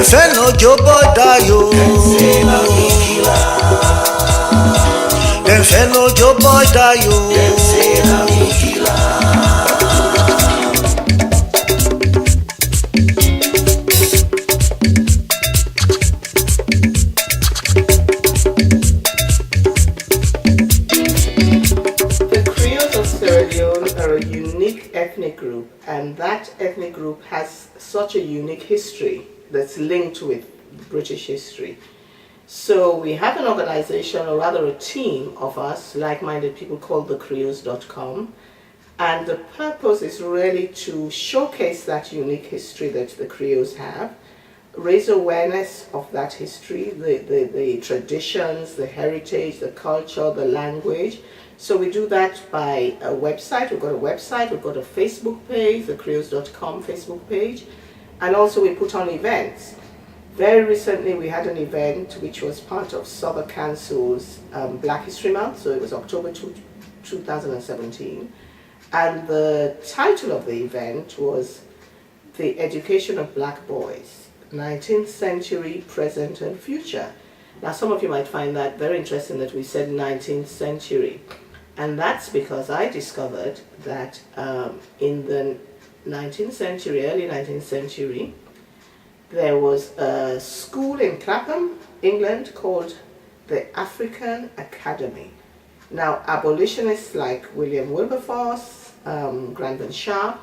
Feno jobo dayo. Dem feno jobo dayo. The Creoles of Sierra Leone are a unique ethnic group, and that ethnic group has such a unique history that's linked with British history. So we have an organization, or rather a team of us, like-minded people called thecreoles.com, and the purpose is really to showcase that unique history that the Creoles have, raise awareness of that history, the traditions, the heritage, the culture, the language. So we do that by a website. We've got a website, we've got a Facebook page, the Creoles.com Facebook page, and also we put on events. Very recently we had an event which was part of Southern Council's Black History Month, so it was October 2017, and the title of the event was The Education of Black Boys, 19th Century, Present and Future. Now some of you might find that very interesting that we said 19th century, and that's because I discovered that in the 19th century, early 19th century, there was a school in Clapham, England, called the African Academy. Now, abolitionists like William Wilberforce, Granville Sharp,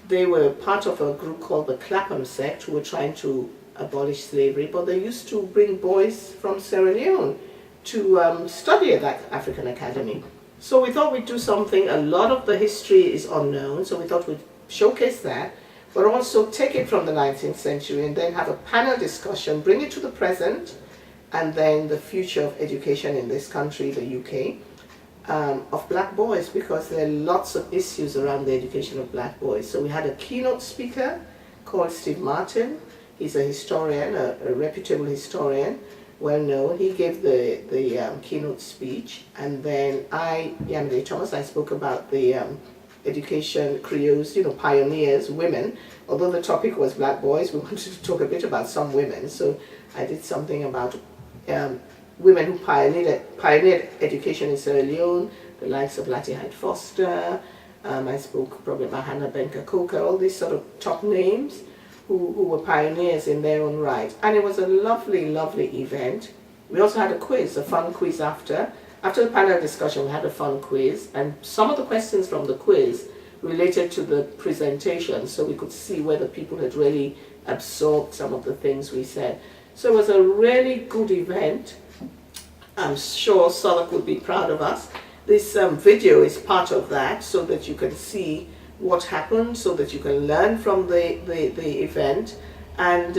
they were part of a group called the Clapham sect who were trying to abolish slavery, but they used to bring boys from Sierra Leone to study at that African Academy. So we thought we'd do something. A lot of the history is unknown, so we thought we'd showcase that, but also take it from the 19th century and then have a panel discussion, bring it to the present, and then the future of education in this country, the UK, of black boys, because there are lots of issues around the education of black boys. So we had a keynote speaker called Steve Martin. He's a historian, a reputable historian, well known. He gave the keynote speech, and then I, Yamide Thomas, I spoke about the education, Creoles, pioneers, women. Although the topic was black boys, we wanted to talk a bit about some women. So I did something about women who pioneered education in Sierra Leone, the likes of Lati Hyde Foster. I spoke probably about Hannah Benker Coker, all these sort of top names who were pioneers in their own right. And it was a lovely, lovely event. We also had a quiz, a fun quiz after. After the panel discussion, we had a fun quiz, and some of the questions from the quiz related to the presentation, so we could see whether people had really absorbed some of the things we said. So it was a really good event. I'm sure Southwark would be proud of us. This video is part of that, so that you can see what happened, so that you can learn from the event, and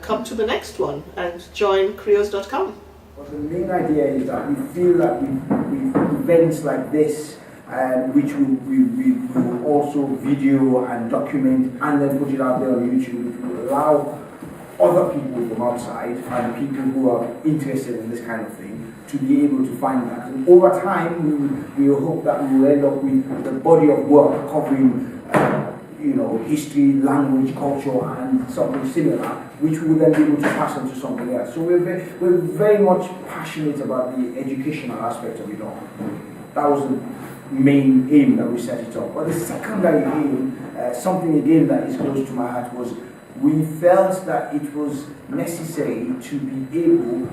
come to the next one and join Creoles.com. But the main idea is that we feel that with events like this, which we will also video and document and then put it out there on YouTube, which will allow other people from outside and people who are interested in this kind of thing to be able to find that. And over time, we hope that we will end up with the body of work covering history, language, culture, and something similar, which we will then be able to pass on to something else. So we're very much passionate about the educational aspect of it all. That was the main aim that we set it up. But the secondary aim, something again that is close to my heart, was we felt that it was necessary to be able,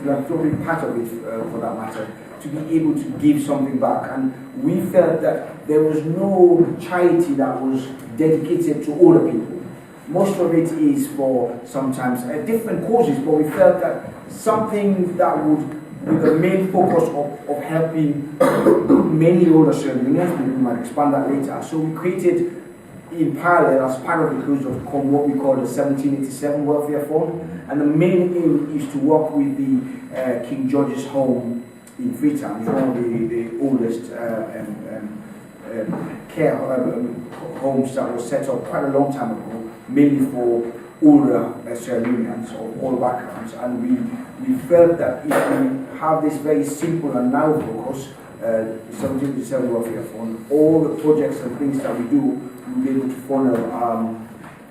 philanthropic part of it for that matter, to be able to give something back. And we felt that there was no charity that was dedicated to older people. Most of it is for sometimes different causes, but we felt that something that would, with the main focus of helping many older Sierra Leoneans, we might expand that later. So we created, in parallel, as part of the Creoles.com, what we call the 1787 Welfare Fund, and the main aim is to work with the King George's Home in Freetown, one of the oldest care homes that was set up quite a long time ago, mainly for older Sierra Leoneans of all backgrounds. And we felt that if we have this very simple and narrow focus, 1787 Welfare Fund, all the projects and things that we do, we'll be able to funnel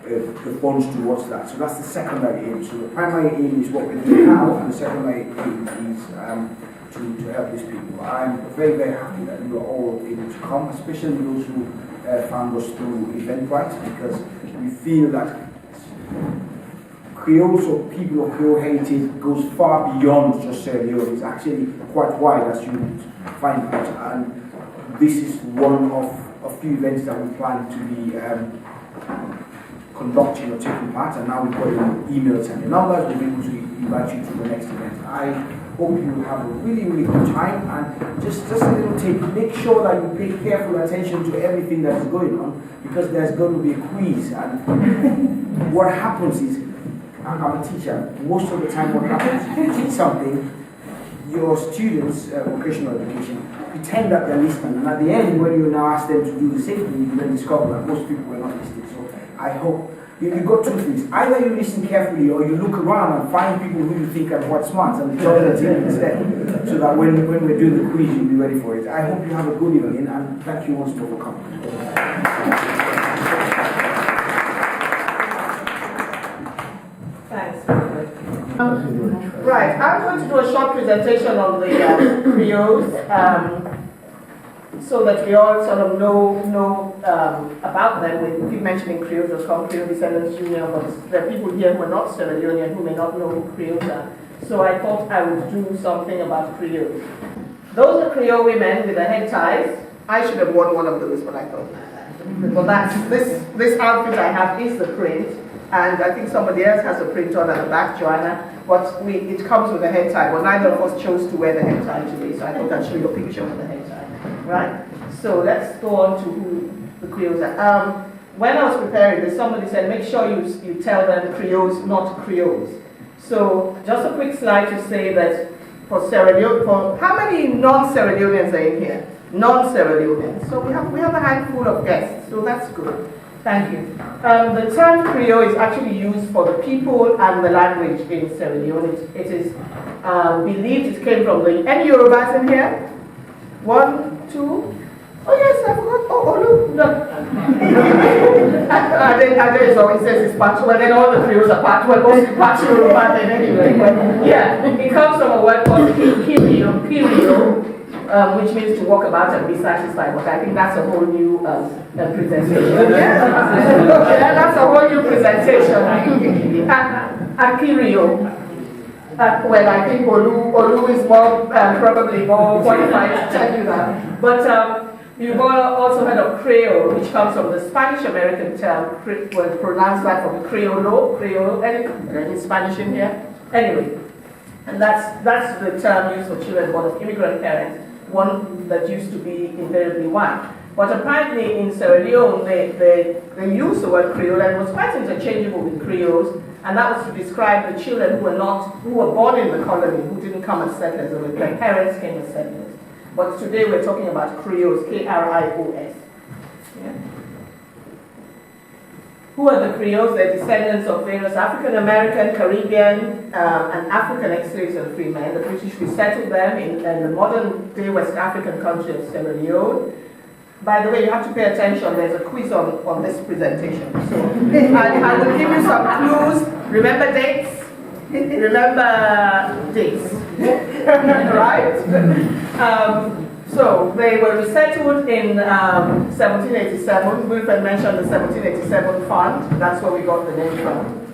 the funds towards that. So that's the secondary aim. So the primary aim is what we're doing now, and the secondary aim is to help these people. I'm very, very happy that you are all able to come, especially those who found us through Eventbrite, because we feel that Creoles or people of Creole heritage goes far beyond just Sierra Leone. It's actually quite wide, as you find out, and this is one of a few events that we plan to be conducting or taking part, and now we've got your emails and your numbers. We'll be able to invite you to the next event. I hope you have a really, really good time, and just a little tip, make sure that you pay careful attention to everything that is going on, because there's going to be a quiz, and what happens is, I'm a teacher, most of the time what happens is you teach something, your students, vocational education, pretend that they're listening, and at the end, when you now ask them to do the same thing, you then discover that most people were not listening. So I hope you've got two things. Either you listen carefully, or you look around and find people who you think are quite smart and join the team instead, so that when we're doing the quiz, you'll be ready for it. I hope you have a good evening, and thank you once more for coming. Thanks. Right, I'm going to do a short presentation on the Creoles, so that we all sort of know about them. We keep mentioning Creoles.com, Creole Descendants Union, but there are people here who are not Sierra Leonean who may not know who Creoles are. So I thought I would do something about Creoles. Those are Creole women with their head ties. I should have worn one of those, but I thought, but this outfit I have is the print. And I think somebody else has a print on at the back, Joanna, but it comes with a head tie, but neither of us chose to wear the head tie today, so I thought I'd show you a picture of the head tie, right? So let's go on to who the Creoles are. When I was preparing this, somebody said, make sure you tell them Creoles, not Creoles. So just a quick slide to say that for Sierra Leone, how many non-Sierra Leoneans are in here? Non-Sierra Leoneans. So we have a handful of guests, so that's good. Thank you. The term Creole is actually used for the people and the language in Sierra Leone. It is believed it came from any Yorubas in here? 1, 2? Oh yes, I forgot. Oh look, no. So it says it's Patu, and then all the Creoles are Patu, and mostly Patu Yoruba then anyway. But yeah, it comes from a word called Kirio, which means to walk about and be satisfied, but I think that's a whole new presentation. Yeah, that's a whole new presentation. Akirio. Well, I think Olu is more, probably more qualified to tell you that. But you've also heard of Creole, which comes from the Spanish-American term, well, pronounced that from Creole, any Spanish in here? Anyway, and that's the term used for children born of immigrant parents, one that used to be invariably white. But apparently in Sierra Leone, they used the word Creole, and it was quite interchangeable with Creoles, and that was to describe the children who were born in the colony, who didn't come as settlers, or their parents came as settlers. But today we're talking about Creoles, Krios. Yeah. Who are the Creoles? They're descendants of various African American, Caribbean, and African ex-slaves and free men. The British resettled them in the modern-day West African country of Sierra Leone. By the way, you have to pay attention. There's a quiz on this presentation. So I will give you some clues. Remember dates? Remember dates. Right? So they were resettled in 1787. Wilfred mentioned the 1787 fund. That's where we got the name from.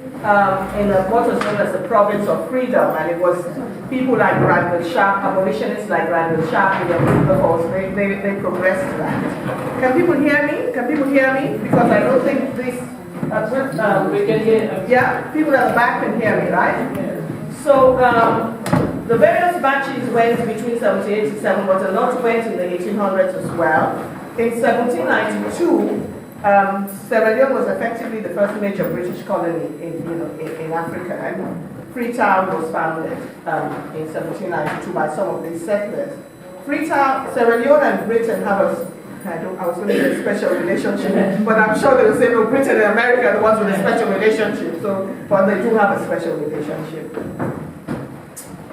In what was known as the Province of Freedom, and it was people like Granville Sharp, abolitionists like Granville Sharp, they progressed to that. Can people hear me? Can people hear me? Because I don't think this. We can hear. Yeah, people at the back can hear me, right? So the various batches went between 1787, but a lot went in the 1800s as well. In 1792. Sierra Leone was effectively the first major British colony in Africa. And Freetown was founded in 1792 by some of these settlers. Freetown, Sierra Leone and Britain have I was going to say a special relationship, but I'm sure they will say, no, Britain and America are the ones with a special relationship, but they do have a special relationship.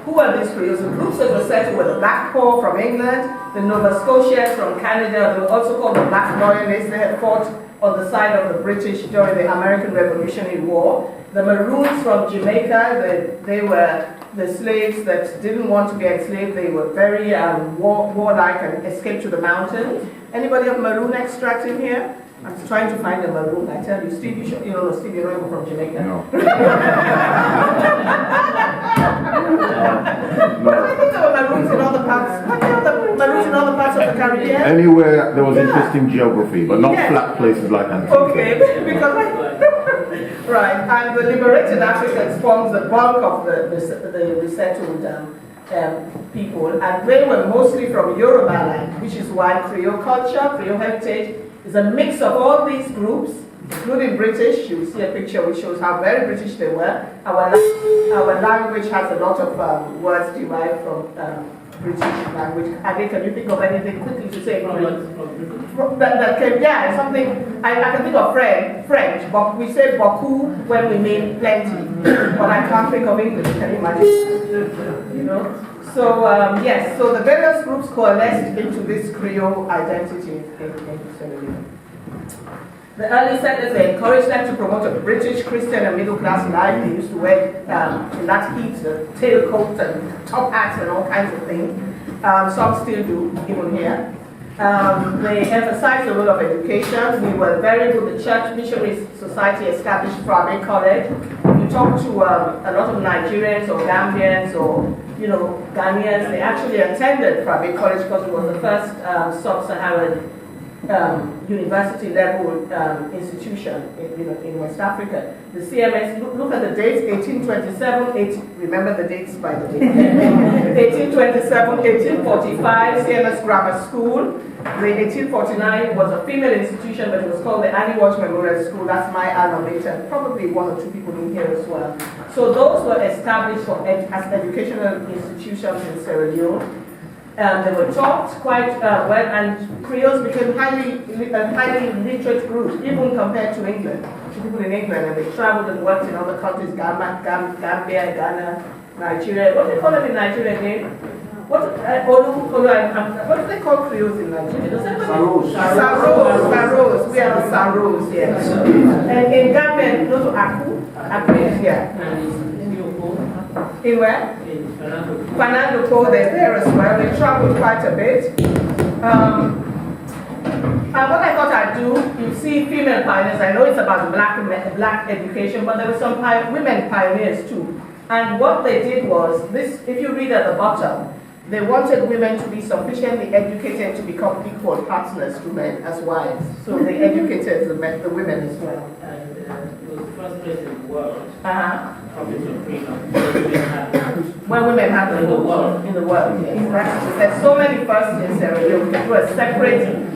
Who are these Creoles? The groups that were settled were the Black Poor from England, the Nova Scotians from Canada. They were also called the Black Loyalists. They had fought on the side of the British during the American Revolutionary War. The Maroons from Jamaica, they were the slaves that didn't want to be enslaved. They were very warlike and escaped to the mountains. Anybody of Maroon extract in here? I'm trying to find a Maroon. I tell you, Steve, you don't know Steve, you're not even from Jamaica. No. I think there were Maroons in other parts. What are the Maroons in other parts of the Caribbean? Anywhere there was interesting geography, but not flat places like Antigua. Okay, because right, and the liberated Africans formed the bulk of the resettled people, and they were mostly from Yoruba land, which is why Creole culture, Creole heritage, is a mix of all these groups, including British. You'll see a picture which shows how very British they were. Our language has a lot of words derived from British language. Ade, can you think of anything quickly to say? That came, yeah, something, I can think of French, but we say beaucoup when we mean plenty, but I can't think of English, can you imagine? You know? So, yes, so the various groups coalesced into this Creole identity in Sierra Leone. The early settlers, they encouraged them to promote a British, Christian, and middle-class life. They used to wear, in that heat, tailcoats and top hats and all kinds of things. Some still do, even here. They emphasized the role of education. We were very good. The Church Missionary Society established Frabe College. If you talk to a lot of Nigerians or Gambians or Ghanaians, they actually attended Frabe College because it was the first sub-Saharan university level institution in West Africa. The CMS, look at the dates, 1827, remember the dates by the way. 1827, 1845, CMS Grammar School. The 1849 was a female institution, but it was called the Annie Walsh Memorial School. That's my alma mater, probably one or two people in here as well. So those were established as educational institutions in Sierra Leone. They were taught quite well, and Creoles became a highly literate group, even compared to England, to people in England, and they traveled and worked in other countries, Gambia, Ghana, Nigeria. What do they call them in Nigeria again? What do they call Creoles in Nigeria? Saros. We are the Saros, yes. And in Gambia, go to Aku, yeah. In where? Fernando Po, they're there as well. They traveled quite a bit. And what I thought I'd do, you see female pioneers. I know it's about black education, but there were some women pioneers too. And what they did was, this, if you read at the bottom, they wanted women to be sufficiently educated to become equal partners to men as wives. So they educated the women as well. And it was the first place in the world. Where women have the vote in the world. Yes. There's so many firsts in Sierra Leone.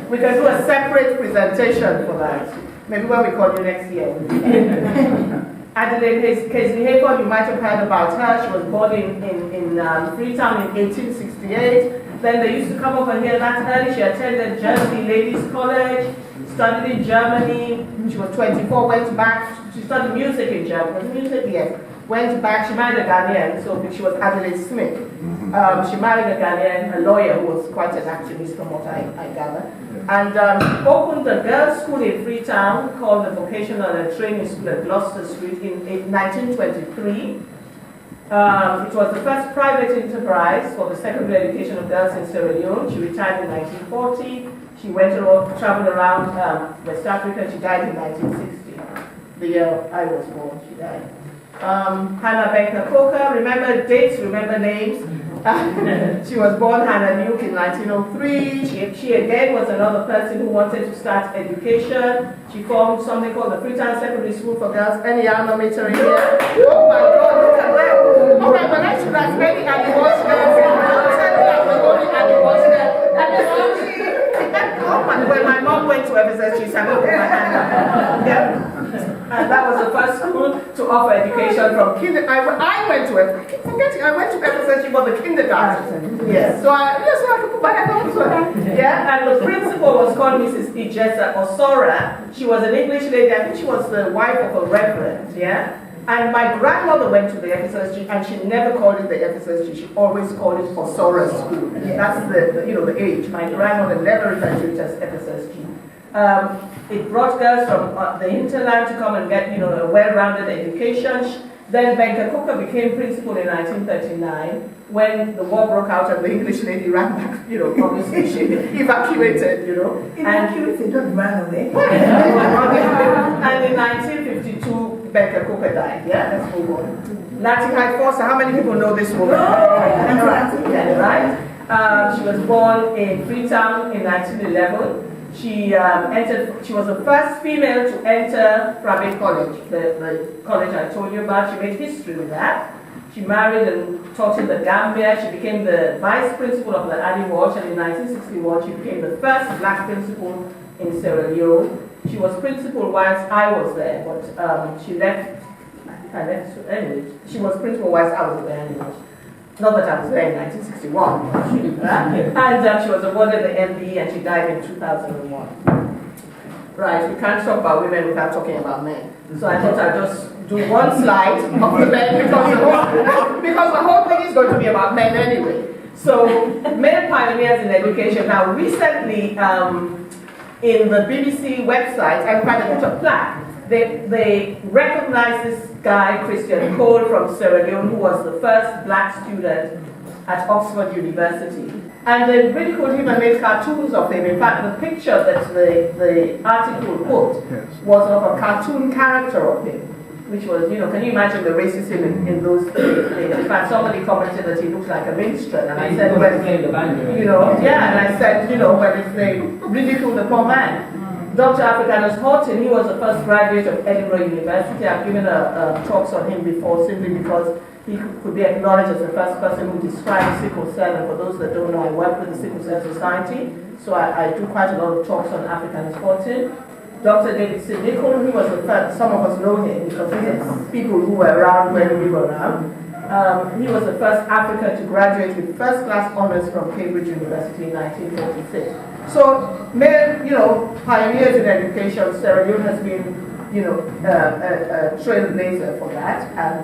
We can do a separate presentation for that. Maybe when we call you next year. Adelaide Casey-Hayford, you might have heard about her. She was born in Freetown in 1868. Then they used to come over here that early. She attended Jersey Ladies College, studied in Germany. She was 24, went back. She studied music in Germany. Music, yes. Went back, she married a Ghanaian, so she was Adelaide Smith. She married a Ghanaian, a lawyer who was quite an activist from what I gather. And opened a girls' school in Freetown called the Vocational and Training School at Gloucester Street in 1923. It was the first private enterprise for the secondary education of girls in Sierra Leone. She retired in 1940. She traveled around West Africa. She died in 1960. The year I was born, she died. Hannah Beckner Coker, remember dates, remember names. She was born Hannah Nuke in 1903. She again was another person who wanted to start education. She formed something called the Freetown Secondary School for Girls. Any alma mater in here? Oh my God, look at that. All right, but I should have many anniversaries. When my mom went to FSS, she said, "Oh, my hand." Yeah. And that was the first school to offer education from kindergarten. I went to it. I keep forgetting. I went to FSS for the kindergarten. Yes. So I could put my hand on. Yeah. And the principal was called Mrs. Ijesa Osora. She was an English lady. I think she was the wife of a reverend. Yeah. And my grandmother went to the FSSG, and she never called it the FSSG. She always called it Osora School. That's the age. My grandmother never referred to it as FSSG. It brought girls from the hinterland to come and get a well-rounded education. Then Benka Kuka became principal in 1939 when the war broke out and the English lady ran back, obviously she evacuated, Evacuated, don't run away. And in 1952, Benka Kuka died. Yeah, let's move on. Lati Hyde Foster, how many people know this woman? Yeah, right? She was born in Freetown in 1911. She was the first female to enter Frabe College, the college I told you about. She made history with that. She married and taught in the Gambia. She became the vice principal of the Ali Walsh, and in 1961 she became the first black principal in Sierra Leone. She was principal whilst I was there, but she left. Anyway, she was principal whilst I was there anyway. Not that I was there in 1961, and she was awarded the MBE and she died in 2001. Right, we can't talk about women without talking about men. So I thought I'd just do one slide of the men because the whole thing is going to be about men anyway. So, male pioneers in education. Now, recently, in the BBC website, I found a put a plaque. They recognized this guy, Christian Cole from Sierra Leone, who was the first black student at Oxford University. And they ridiculed him and made cartoons of him. In fact, the picture that the article put was of a cartoon character of him, which was, can you imagine the racism in those days? In fact, somebody commented that he looked like a minstrel, and I said, and I said, when if they ridicule the poor man. Dr. Africanus Horton, he was the first graduate of Edinburgh University. I've given talks on him before simply because he could be acknowledged as the first person who described sickle cell. And for those that don't know, I work with the Sickle Cell Society, so I do quite a lot of talks on Africanus Horton. Dr. David Nicol, he was the first, some of us know him because these are people who were around when we were around. He was the first African to graduate with first-class honors from Cambridge University in 1946. So, male, pioneers in education, Sierra Leone has been, a trailblazer for that. And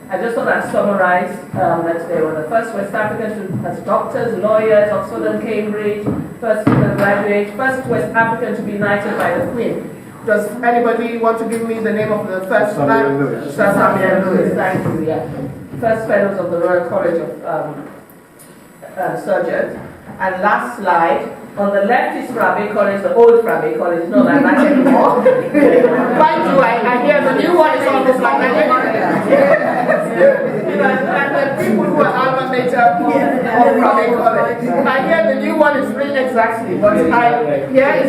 I just thought I'd summarize that they were the first West Africans as doctors, lawyers, Oxford and Cambridge, first female graduate, first West African to be knighted by the Queen. Does anybody want to give me the name of the first man? Sir Samuel Lewis, thank you, yeah. First fellows of the Royal College of Surgeons. And last slide, on the left is Frabe College, the old Frabe College, not like that anymore. Mind you, I hear the new one is almost like that anymore. And the people who are alma mater of Frabe College. I hear the new one is really exactly, but it's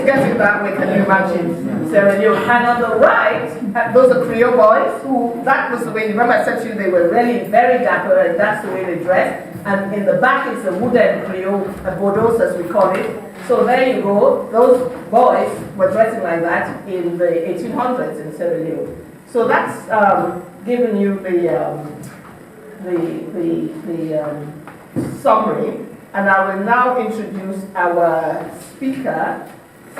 getting that way, can you imagine? Sierra Leone. And on the right, those are Creole boys, that was the way, remember I said to you, they were really very dapper, and that's the way they dressed. And in the back is the wooden Creole, Bordeaux as we call it. So there you go, those boys were dressing like that in the 1800s in Sierra Leone. So that's giving you the summary. And I will now introduce our speaker,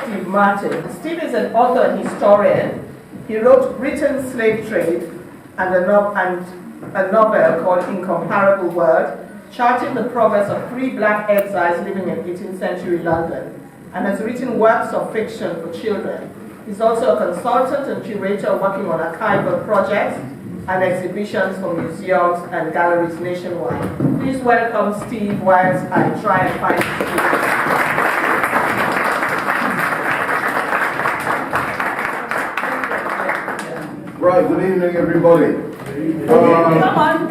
Steve Martin. Steve is an author and historian. He wrote Britain's Slave Trade and a novel called Incomparable World, charting the progress of 3 black exiles living in 18th century London, and has written works of fiction for children. He's also a consultant and curator working on archival projects and exhibitions for museums and galleries nationwide. Please welcome Steve whilst I try and find Steve. Right, good evening, everybody. Come on,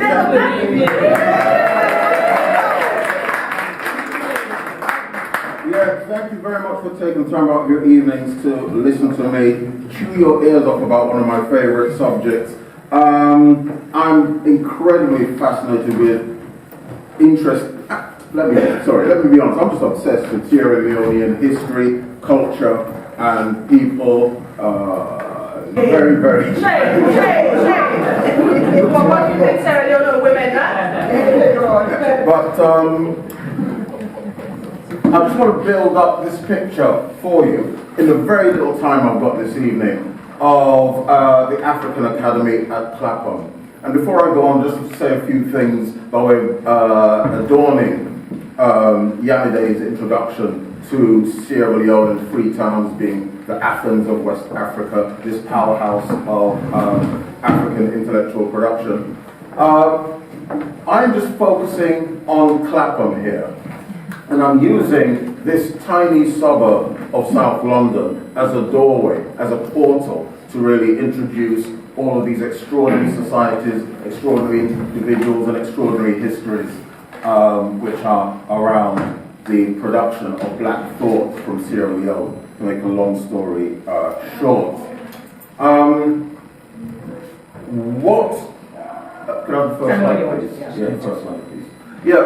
Yeah, thank you very much for taking time out of your evenings to listen to me chew your ears off about one of my favorite subjects. I'm incredibly fascinated with interest. Let me be honest. I'm just obsessed with Sierra Leonean history, culture, and people. Very, very. What do you think Sierra Leone women But I just want to build up this picture for you in the very little time I've got this evening. of the African Academy at Clapham. And before I go on, just to say a few things by way of adorning Yamide's introduction to Sierra Leone and Freetown as being the Athens of West Africa, this powerhouse of African intellectual production. I'm just focusing on Clapham here, and I'm using this tiny suburb of South London as a doorway, as a portal to really introduce all of these extraordinary societies, extraordinary individuals, and extraordinary histories which are around the production of black thought from Sierra Leone, to make a long story short. Can I have the first slide, please? Yeah, the first slide, please. Yeah,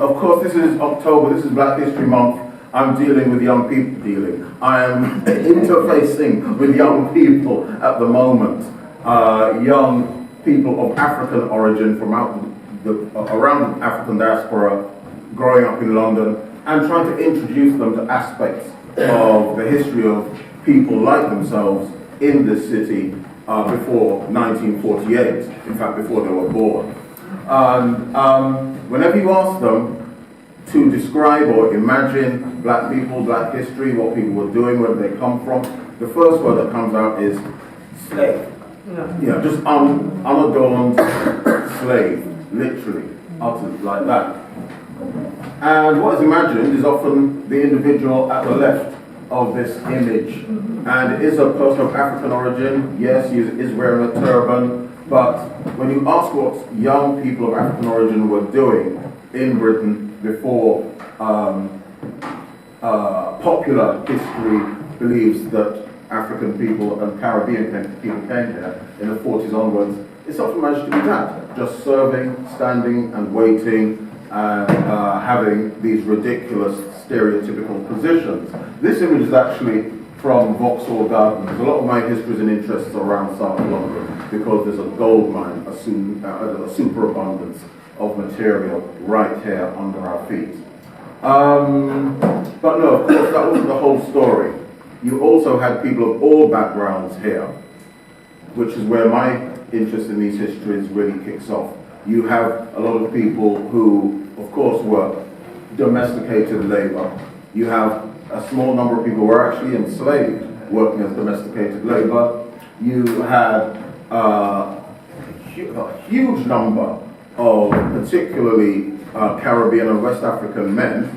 of course, this is October, this is Black History Month. I'm dealing with young people, I am interfacing with young people at the moment. Young people of African origin from around the African diaspora, growing up in London, and trying to introduce them to aspects of the history of people like themselves in this city before 1948, in fact before they were born. And whenever you ask them to describe or imagine black people, black history, what people were doing, where they come from, the first word that comes out is slave. Yeah, just unadorned slave, literally, uttered like that. And what is imagined is often the individual at the left of this image. And it is a person of African origin. Yes, he is wearing a turban. But when you ask what young people of African origin were doing in Britain before popular history believes that African people and Caribbean people came here in the 40s onwards, it's often managed to be that, just serving, standing and waiting, and having these ridiculous stereotypical positions. This image is actually from Vauxhall Gardens. A lot of my histories and interests are around South London because there's a gold mine, a superabundance of material right here under our feet. But no, of course, that wasn't the whole story. You also had people of all backgrounds here, which is where my interest in these histories really kicks off. You have a lot of people who, of course, were domesticated labor. You have a small number of people who were actually enslaved, working as domesticated labor. You had a huge number of particularly Caribbean and West African men.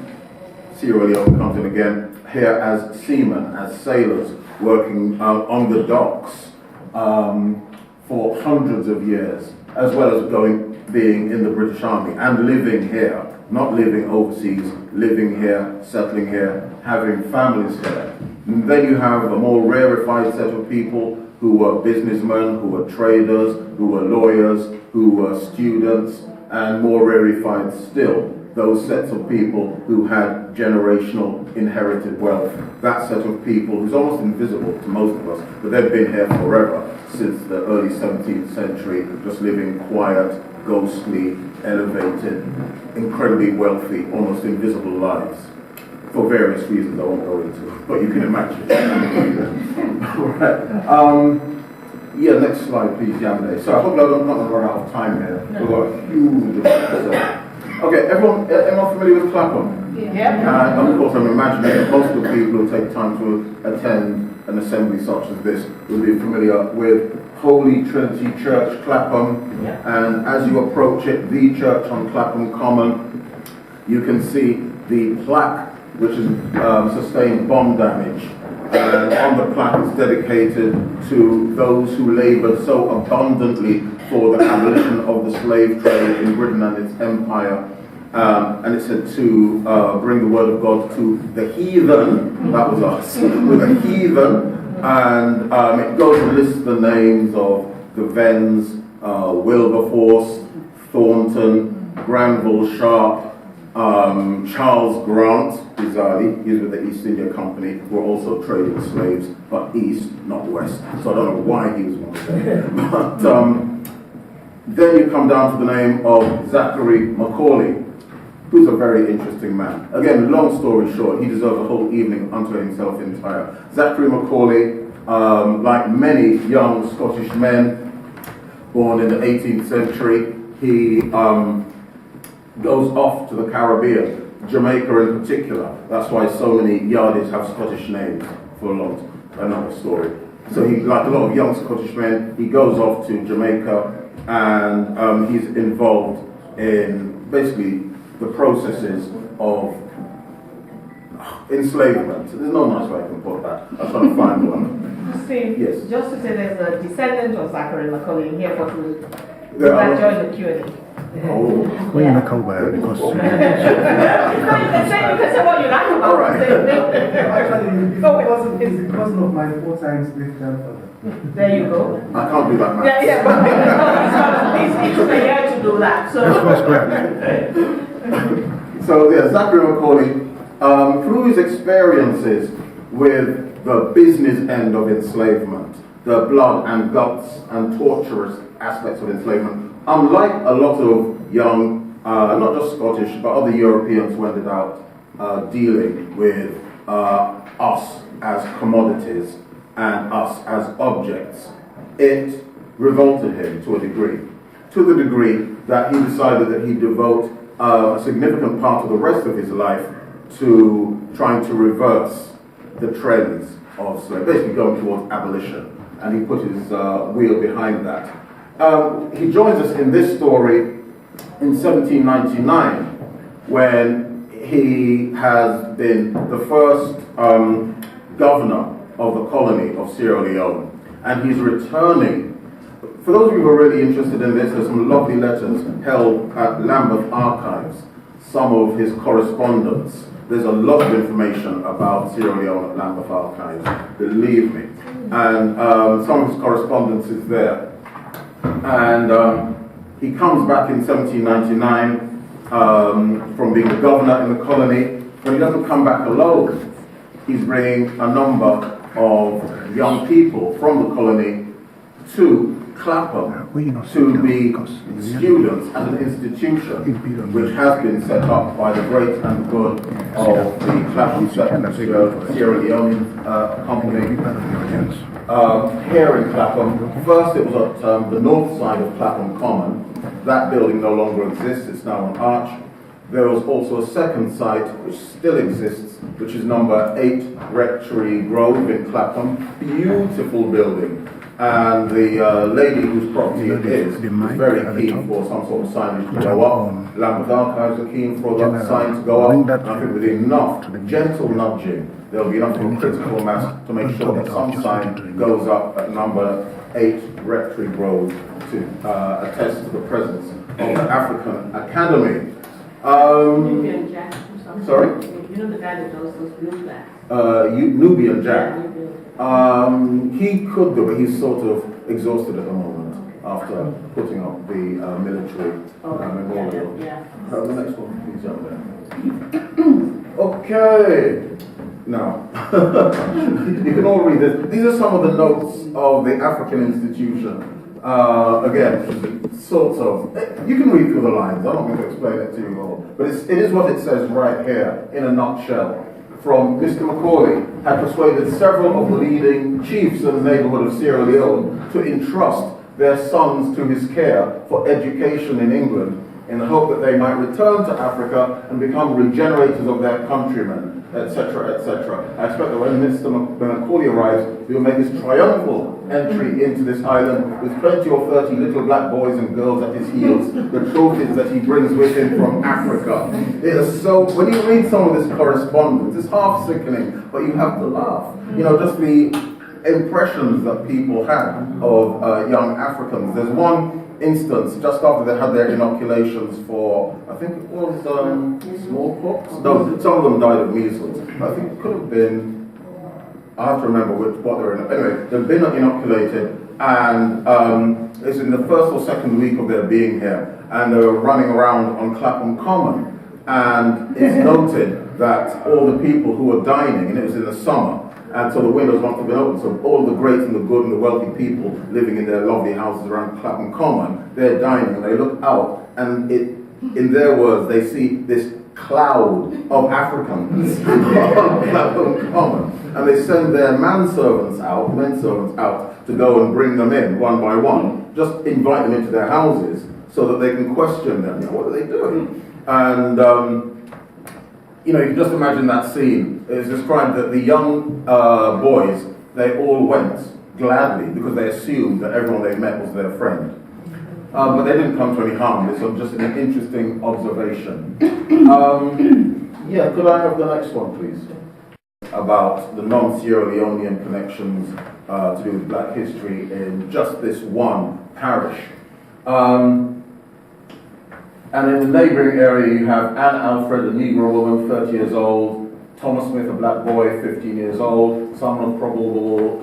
Sierra Leone comes in again here as seamen, as sailors, working on the docks for hundreds of years, as well as being in the British Army and living here, not living overseas, living here, settling here, having families here. And then you have a more rarefied set of people who were businessmen, who were traders, who were lawyers, who were students, and more rarefied still, those sets of people who had generational inherited wealth. That set of people who's almost invisible to most of us, but they've been here forever, since the early 17th century, just living quiet, ghostly, elevated, incredibly wealthy, almost invisible lives. For various reasons I won't go into, but you can imagine. Right. Yeah, next slide, please, Yamide. So I hope I'm not going to run out of time here. We've got a huge amount to say. Okay, everyone familiar with Clapham? Yeah. And of course, I'm imagining that most of the people who take time to attend an assembly such as this will be familiar with Holy Trinity Church, Clapham. Yeah. And as you approach it, the church on Clapham Common, you can see the plaque which has sustained bomb damage. And on the plaque it's dedicated to those who labored so abundantly for the abolition of the slave trade in Britain and its empire. And it said to bring the word of God to the heathen, that was us, with the heathen. And it goes and lists the names of the Venns, Wilberforce, Thornton, Granville Sharp, Charles Grant, Bizarrely, he's with the East India Company, were also trading slaves, but east, not west. So I don't know why he was one of them. But then you come down to the name of Zachary Macaulay, who's a very interesting man. Again, long story short, he deserves a whole evening unto himself entire. Zachary Macaulay Like many young Scottish men born in the 18th century, he goes off to the Caribbean, Jamaica in particular. That's why so many Yardies have Scottish names for another story. So he, like a lot of young Scottish men, he goes off to Jamaica and he's involved in basically the processes of enslavement. There's no nice way I can put that. I'm trying to find one. Steve, Yes. just to say there's a descendant of Zachary Macaulay in here for to There are- join the Q&A. Oh, We're in a cover because You can say what you like about All right. the thing. it's because of my 4 times great grandfather. There you go. I can't do that, man. Yeah, but he's prepared to do that. So. So yeah, Zachary Macaulay, through his experiences with the business end of enslavement, the blood and guts and torturous aspects of enslavement, unlike a lot of young, not just Scottish, but other Europeans who ended up dealing with us as commodities and us as objects, it revolted him to a degree. To the degree that he decided that he'd devote a significant part of the rest of his life to trying to reverse the trends of slavery, basically going towards abolition. And he put his wheel behind that. He joins us in this story in 1799 when he has been the first governor of the colony of Sierra Leone. And he's returning. For those of you who are really interested in this, there's some lovely letters held at Lambeth Archives, some of his correspondence. There's a lot of information about Sierra Leone at Lambeth Archives, believe me. And some of his correspondence is there. And he comes back in 1799 from being the governor in the colony, but he doesn't come back alone. He's bringing a number of young people from the colony to Clapham to be students at an institution which has been set up by the great and good of the Clapham Sierra Leone Company here in Clapham. First it was at the north side of Clapham Common. That building no longer exists, it's now an arch. There was also a second site which still exists, which is number 8 Rectory Grove in Clapham. Beautiful building. And the lady whose property it is very keen for some sort of signage to go up. Lambeth Archives are keen for that sign to go up. And I think with enough gentle nudging, there will be enough of a critical mass to make sure that some sign goes up at number 8 Rectory Grove to attest to the presence of the African Academy. Nubian Jack or something. Sorry? You know the guy that does those blue flags? Nubian Jack. Yeah, Nubian. He could do, but he's sort of exhausted at the moment after putting up the military memorial. Yeah. The next one, please, up there. Okay. Now, you can all read this. These are some of the notes of the African institution. Again, sort of, you can read through the lines. I'm not going to explain it to you all. But it is what it says right here, in a nutshell. From Mr. Macaulay had persuaded several of the leading chiefs in the neighborhood of Sierra Leone to entrust their sons to his care for education in England in the hope that they might return to Africa and become regenerators of their countrymen, etc., etc. I expect that when Mr. Macaulay arrives, he will make his triumphal entry into this island with 20 or 30 little black boys and girls at his heels, the trophies that he brings with him from Africa. It is so, when you read some of this correspondence, it's half sickening, but you have to laugh. You know, just the impressions that people had of young Africans. There's one instance just after they had their inoculations for, I think it was smallpox. No, some of them died of measles. I think it could have been, I have to remember what they were in. Anyway, they've been inoculated, and it's in the first or second week of their being here, and they were running around on Clapham Common, and it's noted that all the people who were dining, and it was in the summer, and so the windows must have been open, so all the great and the good and the wealthy people living in their lovely houses around Clapham Common, they're dining, and they look out, and in their words, they see this cloud of Africans on Clapham Common, and they send their men servants out to go and bring them in one by one, just invite them into their houses so that they can question them. What are they doing? And you can just imagine that scene. It's described that the young boys, they all went gladly because they assumed that everyone they met was their friend. But they didn't come to any harm. It's just an interesting observation. Could I have the next one, please? About the non-Sierra Leonean connections to do with black history in just this one parish. And in the neighbouring area, you have Anne Alfred, a Negro woman, 30 years old, Thomas Smith, a black boy, 15 years old, someone of probable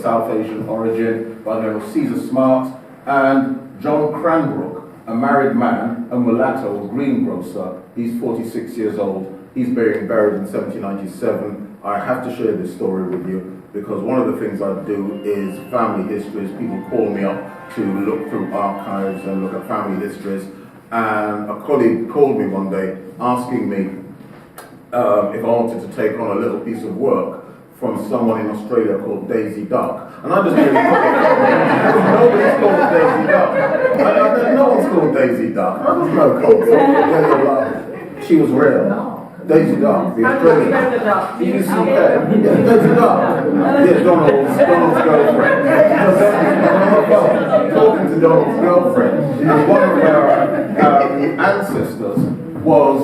South Asian origin, by the name of Caesar Smart, and John Cranbrook, a married man, a mulatto, a greengrocer. He's 46 years old. He's being buried in 1797. I have to share this story with you because one of the things I do is family histories. People call me up to look through archives and look at family histories. And a colleague called me one day asking me if I wanted to take on a little piece of work from someone in Australia called Daisy Duck. And I just really nobody's called Daisy Duck. No one's called Daisy Duck. I just know. She was real. Daisy Duck, the Australian. D-U-C-K. Yeah, Daisy Duck. Yeah, Donald's girlfriend. Talking to Donald's girlfriend. And one of her ancestors was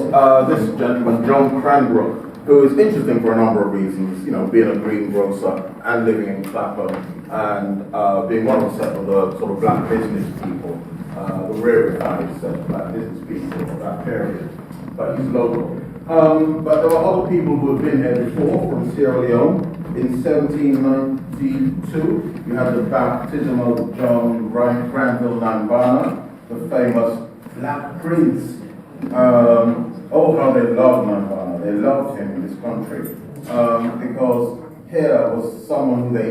this gentleman, John Cranbrook, who is interesting for a number of reasons, being a greengrocer and living in Clapham and being one of the sort of black business people, the rarefied set of black business people of that period. But he's local. But there were other people who had been here before from Sierra Leone. In 1792, you had the baptism of John Granville Nambana, the famous Black Prince. How they loved Nambana. They loved him in this country because here was someone who they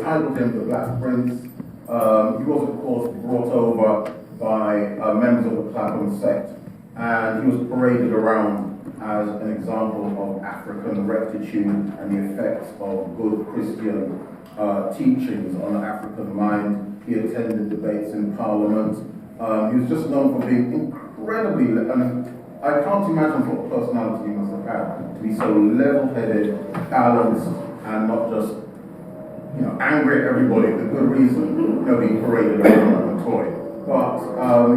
titled him the Black Prince. He was, of course, brought over by members of the Clapham sect, and he was paraded around as an example of African rectitude and the effects of good Christian teachings on the African mind. He attended debates in Parliament. He was just known for being incredibly, I can't imagine what personality he must have had to be so level-headed, balanced, and not just, angry at everybody for good reason, being paraded around like a toy. But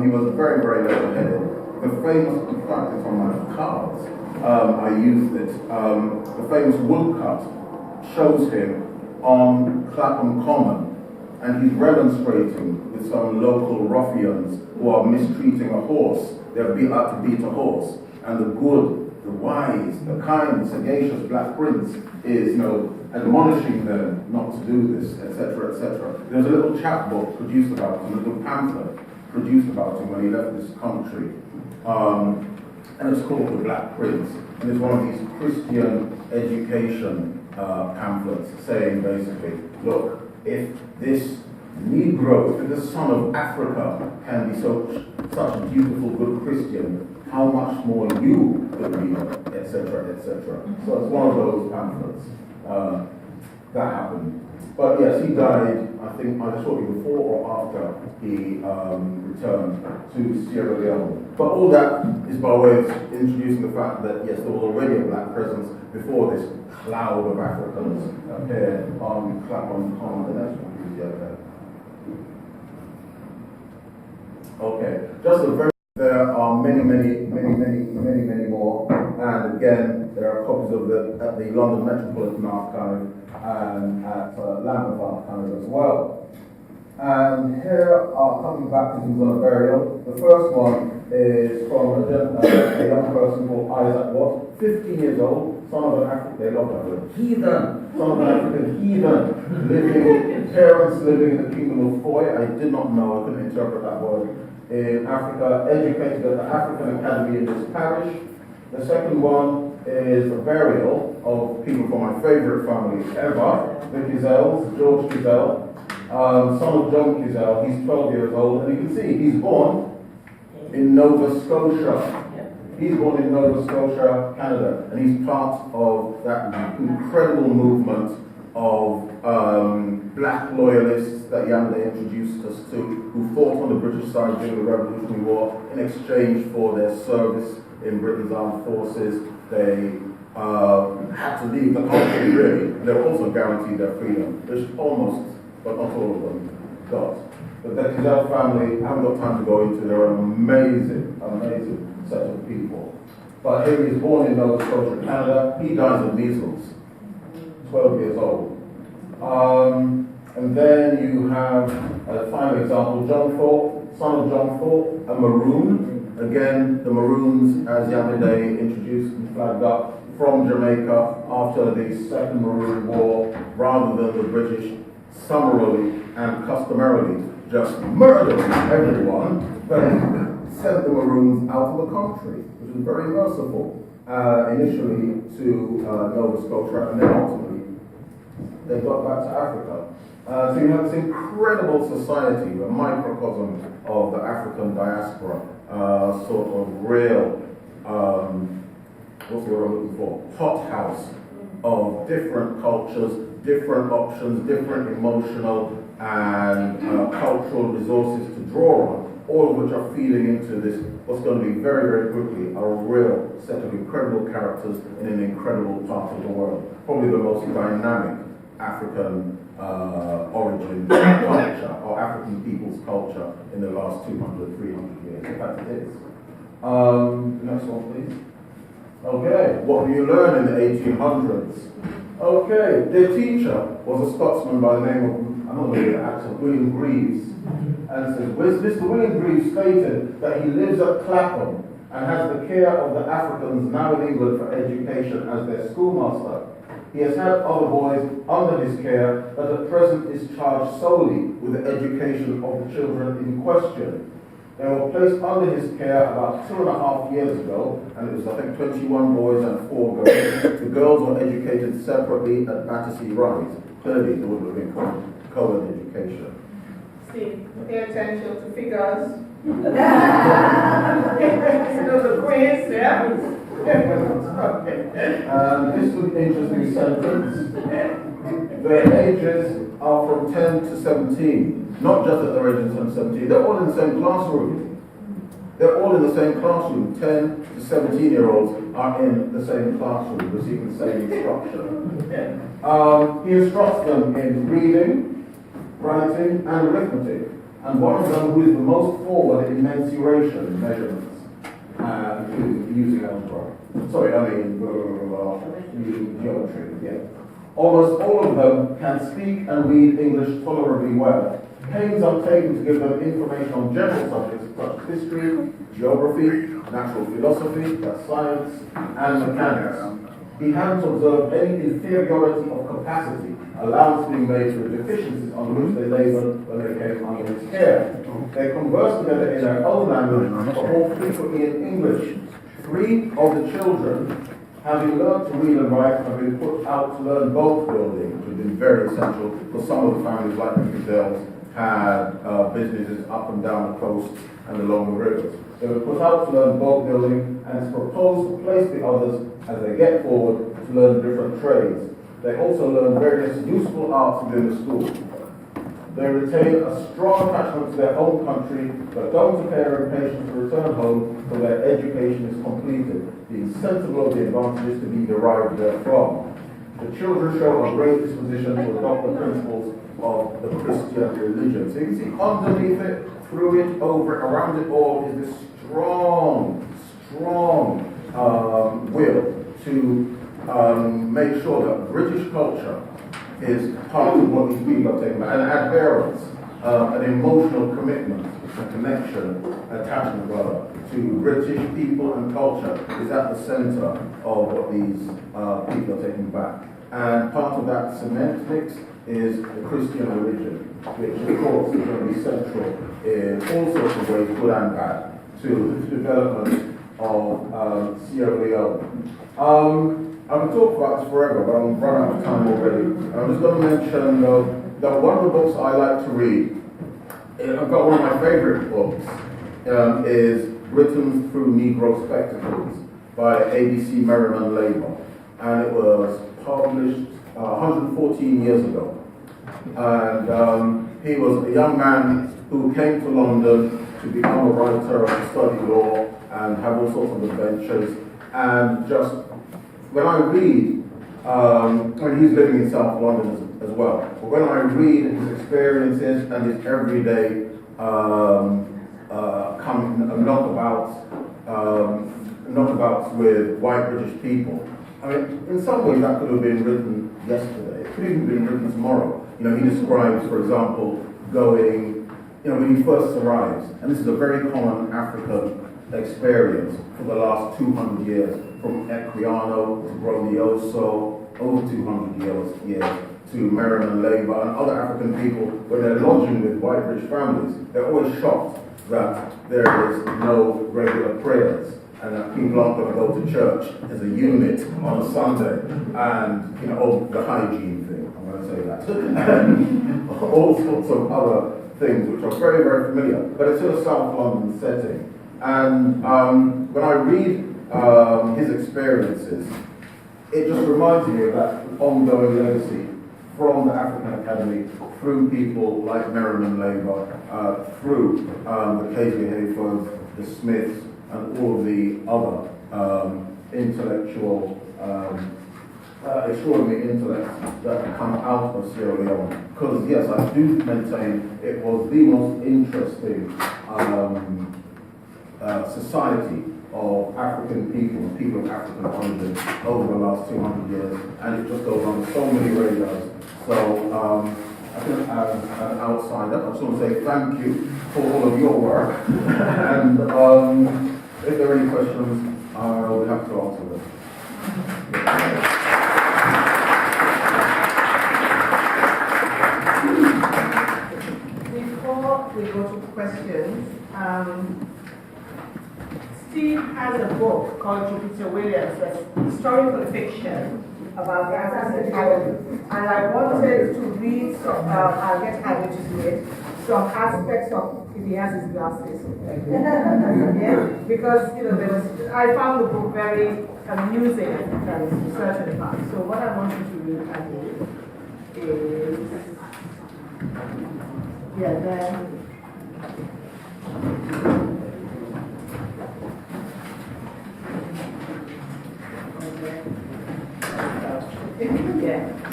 he was very, very level-headed. The famous, in fact, it's on my cards, I used it, the famous woodcut shows him on Clapham Common, and he's remonstrating with some local ruffians who are mistreating a horse. They're out to beat a horse, and the good, the wise, the kind, the sagacious Black Prince is, admonishing them not to do this, etc., etc. There's a little chapbook produced about him, a little pamphlet produced about him when he left this country. And it's called The Black Prince, and it's one of these Christian education pamphlets saying basically, look, if this Negro, if this son of Africa can be such a beautiful, good Christian, how much more you could be, etc., etc. So it's one of those pamphlets that happened. But yes, he died, I think, either shortly before or after he returned to Sierra Leone. But all that is by way of introducing the fact that, yes, there was already a black presence before this cloud of Africans appeared on Clapham Common. The next one, please, okay, just a very, there are many more. And again, there are copies of at the London Metropolitan Archive and at Lambeth Archive as well. And here are coming baptisms on a burial. The first one is from a young person called Isaac Watt, 15 years old, son of an African, they love that word, heathen, son of an African heathen, parents living in the kingdom of Foy. I did not know, I couldn't interpret that word. In Africa, educated at the African Academy in this parish. The second one is a burial of people from my favorite family ever, the Kizels, George Kizel, son of John Kizel. He's 12 years old, and you can see he's born in Nova Scotia. He's born in Nova Scotia, Canada, and he's part of that incredible movement of black loyalists that Yamde introduced us to, who fought on the British side during the Revolutionary War in exchange for their service in Britain's armed forces. They had to leave the country, really, and they were also guaranteed their freedom, which almost, but not all of them, got. But the Kizal family, I haven't got time to go into, they're an amazing, amazing set of people. But here he is born in Nova Scotia, Canada. He dies of measles, 12 years old. And then you have a final example, John Thorpe, son of John Thorpe, a Maroon. Again, the Maroons, as Yamide introduced and flagged up, from Jamaica after the Second Maroon War, rather than the British summarily and customarily just murdering everyone, but sent the Maroons out of the country, which was very merciful, initially to Nova Scotia, and then ultimately they got back to Africa. So you have this incredible society, a microcosm of the African diaspora, sort of real, what's the word I'm looking for? Hothouse of different cultures, different options, different emotional and cultural resources to draw on, all of which are feeding into this, what's going to be very, very quickly, a real set of incredible characters in an incredible part of the world. Probably the most dynamic African origin culture, or African people's culture in the last 200, 300 years. In fact, it is. Next one, please. Okay, what do you learn in the 1800s? Okay, their teacher was a Scotsman by the name of, I'm not going to get the accent, William Greaves. And says, Mr. William Greaves stated that he lives at Clapham and has the care of the Africans now in England for education as their schoolmaster. He has had other boys under his care, but at present is charged solely with the education of the children in question. They were placed under his care about 2.5 years ago, and it was, I think, 21 boys and 4 girls. The girls were educated separately at Battersea Rise. Clearly, there would have been co-ed education. Steve, pay attention to figures. You know the quiz, yeah? This is an interesting sentence. Their ages are from 10 to 17. Not just at their age of 10 to 17, they're all in the same classroom. They're all in the same classroom. 10 to 17-year-olds are in the same classroom, receiving the same instruction. He instructs them in reading, writing, and arithmetic. And one of them who is the most forward in mensuration measurements, using algebra. Sorry, I mean, using geometry, yeah. Almost all of them can speak and read English tolerably well. Pains are taken to give them information on general subjects such as history, geography, natural philosophy, that's science, and mechanics. He hadn't observed any inferiority of capacity, allowance being made for the deficiencies on which they laboured when they came under his care. They conversed together in their own language, but more frequently in English. 3 of the children, having learned to read and write, have been put out to learn boat building, which has been very essential for some of the families like the Gazelles had businesses up and down the coast and along the rivers. They were put out to learn boat building, and it's proposed to place the others as they get forward to learn different trades. They also learn various useful arts within the school. They retain a strong attachment to their home country, but don't appear impatient to return home till their education is completed, being sensible of the advantages to be derived therefrom. The children show a great disposition to adopt the principles of the Christian religion. So you can see underneath it, through it, over, around it all is this strong will to make sure that British culture is part of what these people are taking, an adherence, an emotional commitment, a connection, attachment rather, to British people and culture is at the centre of what these people are taking back. And part of that cement mix is the Christian religion, which of course is going to be central in all sorts of ways, good and bad, to the development of Sierra Leone. I can talk about this forever, but I'm running out of time already. I'm just going to mention that one of the books I like to read, I've got one of my favourite books, is Britain Through Negro Spectacles by ABC Merriman Labour, and it was published 114 years ago. And he was a young man who came to London to become a writer and study law and have all sorts of adventures. And just when I read, he's living in South London as well, but when I read his experiences and his everyday knockabouts with white British people, I mean, in some ways that could have been written yesterday. It could even have been written tomorrow. You know, he describes, for example, going, when he first arrives, and this is a very common African experience for the last 200 years, from Equiano to Grandioso, over 200 years, to Merriman Labour and other African people, when they're lodging with white British families, they're always shocked that there is no regular prayers and that people aren't going to go to church as a unit on a Sunday, and the hygiene thing, I'm going to say that, and all sorts of other things which are very, very familiar, but it's in a South London setting. And when I read his experiences, it just reminds me of that ongoing legacy from the African Academy, through people like Merriman Labour, through the K.J. Hayfords, the Smiths, and all of the other intellectual, extraordinary intellects that come out of Sierra Leone. Because yes, I do maintain it was the most interesting society of African people of African origin over the last 200 years, and it just goes on so many radars. So I think as an outsider, I just want to say thank you for all of your work, and if there are any questions, I will have to answer them. Before we go to questions, Steve has a book called Jupiter Williams, that's historical fiction about the African Academy. And I wanted to read some, I'll get Harry to do it, some aspects of, if he has his glasses, yeah? Because, I found the book very amusing in certain parts. So what I want you to read, Harry, is, then.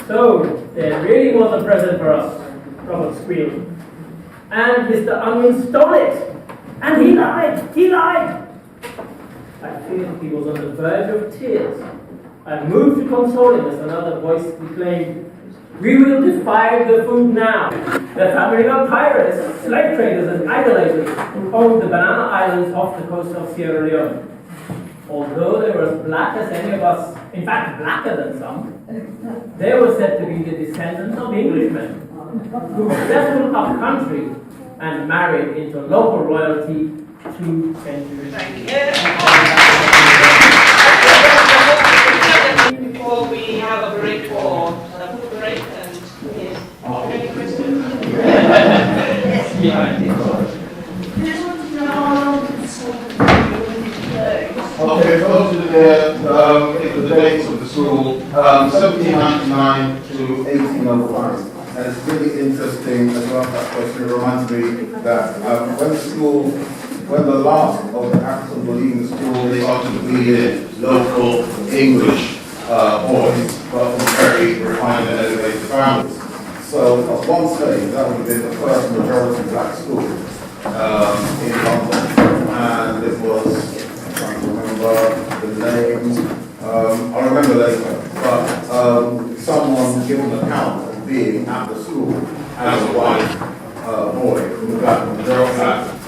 So, there really was a present for us, Robert squealed. And Mr. Onion stole it. And he lied. I feared he was on the verge of tears. I moved to console him as another voice declaimed, "We will defy the food now. The family of pirates, slave traders and idolaters who owned the banana islands off the coast of Sierra Leone. Although they were as black as any of us, in fact blacker than some, they were said to be the descendants of Englishmen who settled our country and married into local royalty 2 centuries ago." Before we have a break for a food break, and yes. Any questions? Okay, for those who are there, the dates of the school, 1799 to 1805. And it's really interesting as well, that question. It reminds me that when the last of the Africans were leaving the school, they started to bring in local English boys, but from very refined and elevated families. So at one stage, that would have been the first majority black school in London. And it was, I'm trying to remember the names, I'll remember later, but someone gave an account of being at the school as a white boy from the black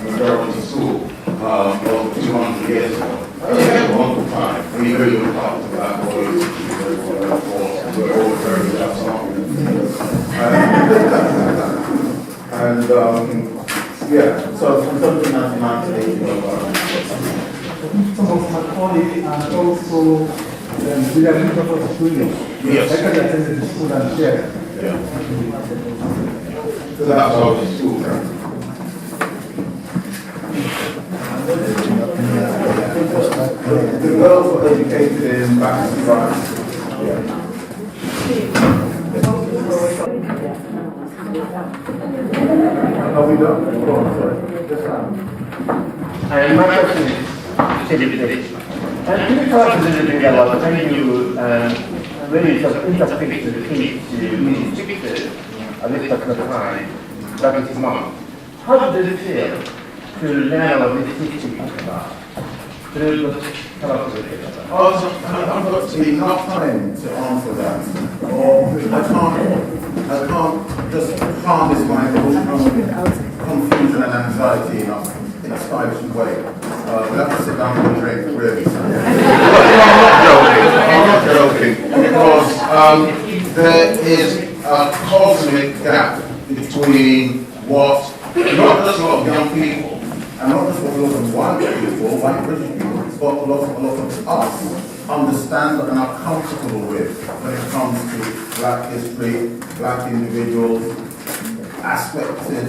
majority school over 200 years ago. It was a wonderful time. We really looked up to black boys, we're all very tough songs. And yeah, so from 1799 to 1805. Some of Macaulay and also William Wilberforce Jr. Yes. I attended the school and shared. Yeah. So that's how the school. The girls were educated in Battersea Rise. Are we done? Go on, sorry. And my question is simply this. Can you tell us a little bit about when you really sort of interpret the kids to music pictures at this particular time, that is his mom? How does it feel to learn about this history about? Tell us a little bit about that. I've got enough time to answer that. Or I can't just harness my emotional confusion and anxiety in a stylish way. We'll have to sit down and drink, really. I'm not joking, because there is a cosmic gap between what not just a lot of young people, and not just a lot of white British people, but a lot of us understand and are comfortable with when it comes to black history, black individuals, aspected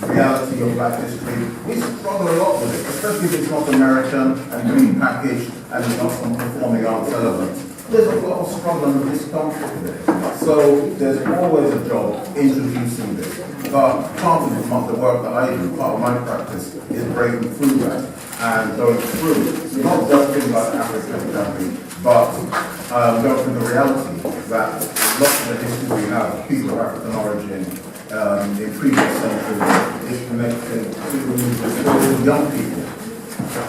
reality of black history. We struggle a lot with it, especially if it's not American and repackaged and it's not some performing arts element. There's a lot of struggle and discomfort with it. So there's always a job introducing this. But part of the work that I do, part of my practice, is breaking through that and going through, not just things like African jumping, but going through the reality that lots of the history we have, people of African origin, in previous centuries, is connected to young people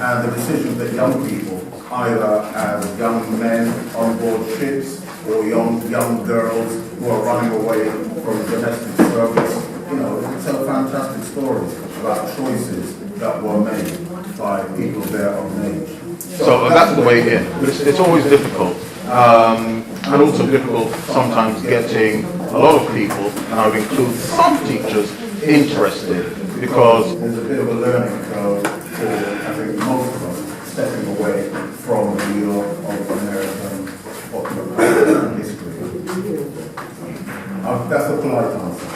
and the decisions that young people, either as young men on board ships or young girls who are running away from domestic service. You know, it's a fantastic story about choices that were made by people their own age. So that's the way in. It's always difficult. And also difficult sometimes getting a lot of people, and I would include some teachers, interested, because there's a bit of a learning curve for, I think, most of us stepping away from the wheel of American popular culture and history. That's a polite answer.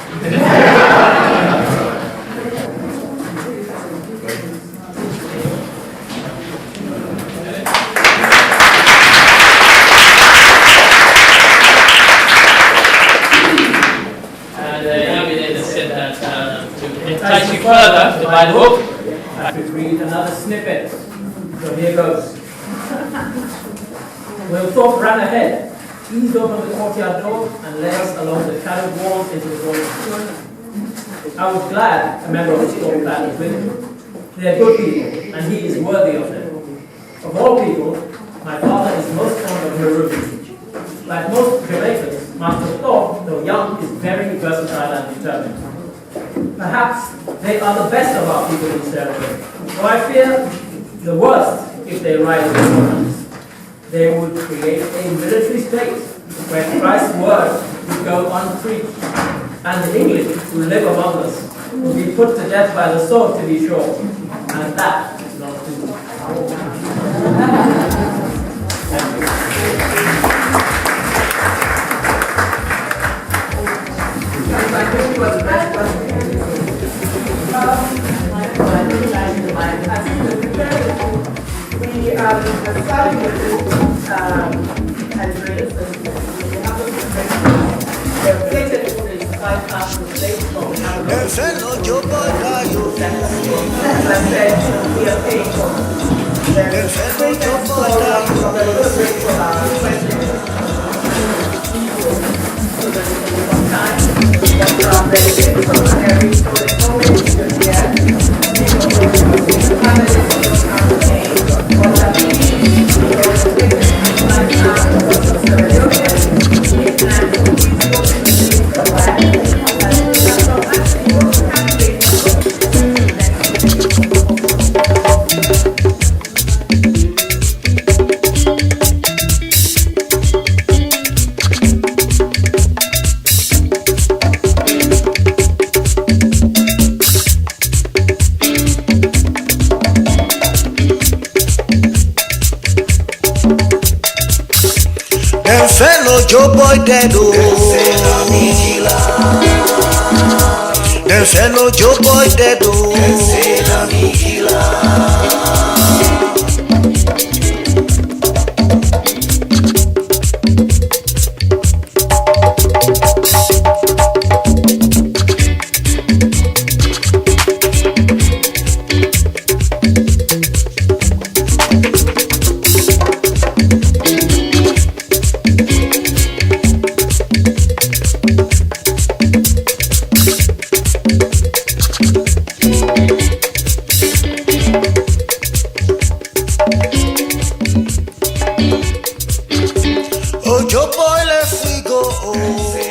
Entice you further to buy the book, I could read another snippet. So here goes. Will Thorpe ran ahead, eased open the courtyard door, and led us along the shadowed walls into the drawing. I was glad a member of the Thorpe clan was with him. They are good people, and he is worthy of them. Of all people, my father is most fond of Herubi. Like most Jamaicans, Master Thorpe, though young, is very versatile and determined. Perhaps they are the best of our people in Sierra Leone, though I fear the worst if they rise to governance. They would create a military state where Christ's word would go unpreached, and the English who live among us would be put to death by the sword, to be sure, and that is not true. I think it was the best question. We are starting with this address, and we have the related to 5,000 slaves from as I said, we are paying for the greatest program from the little for our president. So that we can time, benefit from every student Joe boy dead oh. Them say no Joe boy dead oh. Ojo boy, let's we go.